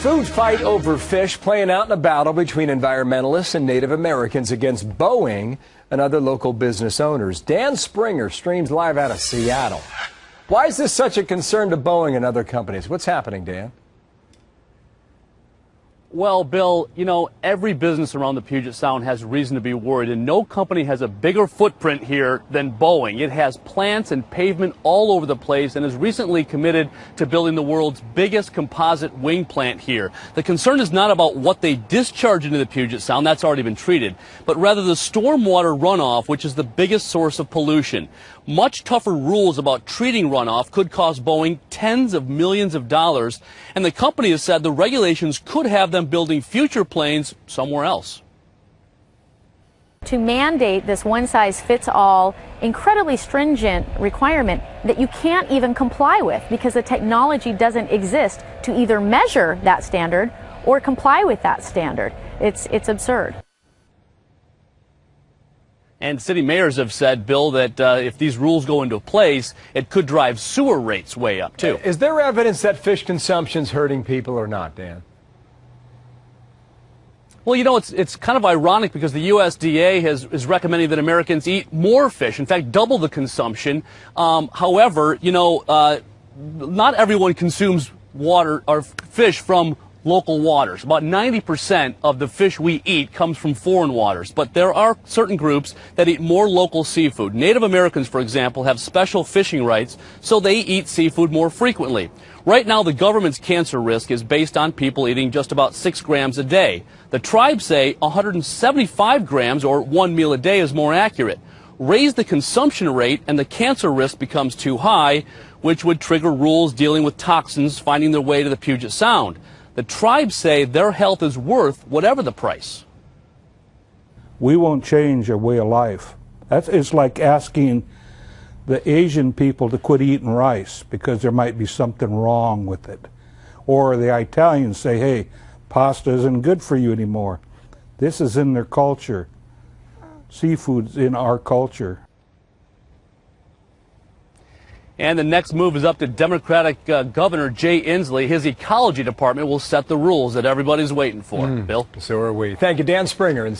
Food fight over fish playing out in a battle between environmentalists and Native Americans against Boeing and other local business owners. Dan Springer streams live out of Seattle. Why is this such a concern to Boeing and other companies? What's happening, Dan? Well, Bill, you know, every business around the Puget Sound has reason to be worried, and no company has a bigger footprint here than Boeing. It has plants and pavement all over the place and has recently committed to building the world's biggest composite wing plant here. The concern is not about what they discharge into the Puget Sound, that's already been treated, but rather the stormwater runoff, which is the biggest source of pollution. Much tougher rules about treating runoff could cost Boeing tens of millions of dollars, and the company has said the regulations could have them building future planes somewhere else. To mandate this one-size-fits-all, incredibly stringent requirement that you can't even comply with because the technology doesn't exist to either measure that standard or comply with that standard. It's absurd. And city mayors have said, Bill, that if these rules go into place, it could drive sewer rates way up, too. Is there evidence that fish consumption's hurting people or not, Dan? Well, you know, it's kind of ironic because the USDA is recommending that Americans eat more fish, in fact, double the consumption. However, you know, not everyone consumes water or fish from local waters. About 90% of the fish we eat comes from foreign waters, but there are certain groups that eat more local seafood. Native Americans, for example, have special fishing rights, so they eat seafood more frequently. Right now, the government's cancer risk is based on people eating just about 6 grams a day. The tribes say 175 grams, or 1 meal a day, is more accurate. Raise the consumption rate and the cancer risk becomes too high, which would trigger rules dealing with toxins finding their way to the Puget Sound. The tribes say their health is worth whatever the price. We won't change our way of life. It's like asking the Asian people to quit eating rice because there might be something wrong with it. Or the Italians say, hey, pasta isn't good for you anymore. This is in their culture. Seafood's in our culture. And the next move is up to Democratic Governor Jay Inslee. His ecology department will set the rules that everybody's waiting for. Bill? So are we. Thank you, Dan Springer.